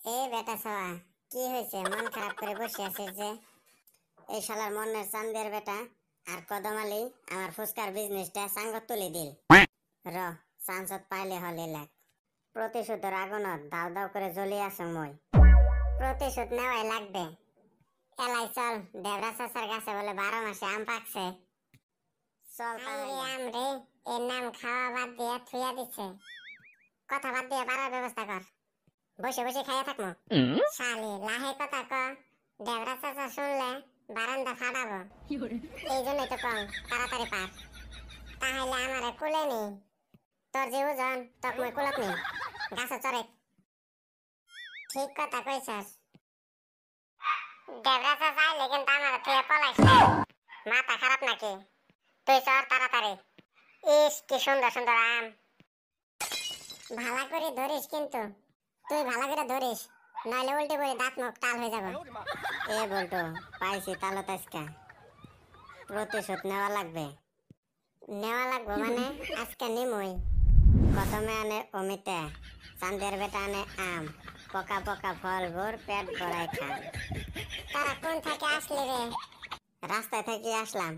এই বেটা ছাওয়া, কি হয়েছে? মন খারাপ করে বসে আছিস যে? এই শালার মনের চান্দের বেটা আর কদম আলী আমার ফুচকার বিজনেসটা সাঙ্গত তুলে দিল। র চান্সত পাইলে হলে লাগ। প্রতিশোধের আগুনত দাও দাও করে জ্বলে আসো মই। প্রতিশোধ নেওয়াই লাগবে। এলাই চল, দেবরা চাচার গাছে বলে 12 মাসে আম পাকছে। চল তাহলে। আম রে, এর নাম খাওয়া বাদ দিয়ে থুইয়া দিচ্ছে। কথা বাদ দিয়ে পারার ব্যবস্থা কর। বসে বসে খাইয়া থাকমু। শালি লাহে কথা ক, দেবরা চাচা শুনলে বারান্দা ফাটাবো। এই জন্যই তো কম তাড়াতাড়ি পার, তাহলে আমারে কুলে নি। তোর যে ওজন তক মই কুলত নি, গাছে চড়ে। ঠিক কথা কইছস। দেবরা চাচা আইলে কিন্তু আমার থেকে পলাইস না। মাথা খারাপ নাকি? তুই চর তাড়াতাড়ি। ইস কি সুন্দর সুন্দর আম। ভালো করে ধরিস কিন্তু, তুই ভালো করে ধরিস, নইলে উল্টে পড়ে দাঁত মুখ টাল হয়ে যাবে। এ বলতো পাইছি তালো তাজকা, প্রতিশোধ নেওয়া লাগবে। নেওয়া লাগবে মানে আজকে নিমই। কদমে আনে অমিতা, চাঁদের বেটা আনে আম, পকা পকা ফল ভোর পেট ভরাই খান। তারা কোন থেকে আসলি রে? রাস্তায় থেকে আসলাম।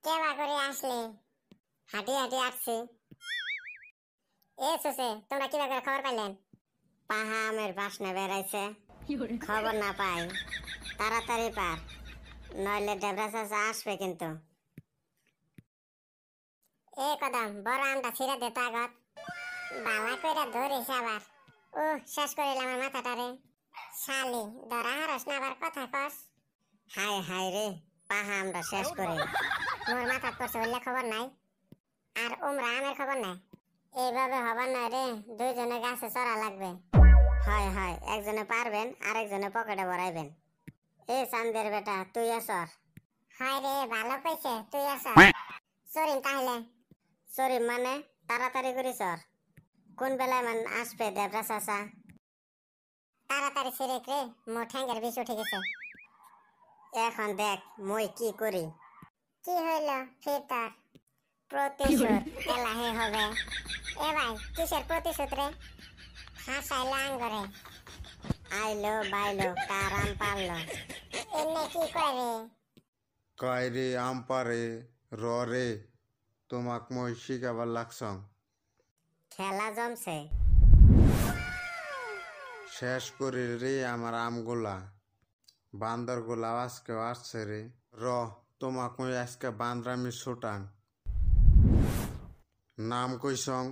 কেবা করে আসলি? হাঁটি হাঁটি আসছি। এ সুসে, তোমরা কিবা করে খবর পাইলেন? পাহা আমের বাসনা বেড়াইছে, খবর না পাই তাড়াতাড়ি পার, নইলে দেবরা চাচা আসবে কিন্তু। এ কদম, বড় আমটা ছিঁড়ে দে তো আগত। বালা কইরা ধরিস আবার। ও শেষ করিলাম আমার মাথাটারে। শালি ধরা হারস না আবার কথা কস। হাই হাই রে, পাহা আমরা শেষ করি। মোর মাথাত পড়ছে বললে খবর নাই, আর ওমরা আমের খবর নাই। এইভাবে হবার নয় রে, দুইজনে গাছে চড়া লাগবে। হয় হয়, একজনে পারবেন আর একজনে পকেটে ভরাইবেন। এ চান্দের বেটা তুই আসর। হয় রে, ভালো কইছে তুই আসর। চরিম তাহলে। চরিম মানে তাড়াতাড়ি করি চর। কোন বেলায় মান আসবে দেবরা চাচা? তাড়াতাড়ি ছিড়ে রে, মোর ঠ্যাঙ্গের বিষ উঠে গেছে। এখন দেখ মই কি করি। কি হইল ফির তোর? প্রতিশোধ এলাহে হবে। এ ভাই কিসের প্রতিশোধ রে? হাসাইলো আঙ্গরে। আইলো বাইলো কার আম পারলো। এনে কি করে? কয় রে আম পারে র রে, তোমাক মই শিখাবার লাগছং। খেলা জমছে। শেষ করি রে আমার আমগুলা, বান্দর গুলা আজকে আসছে রে। র তোমাক মই আজকে বান্দরামি ছুটাং। নাম কইসং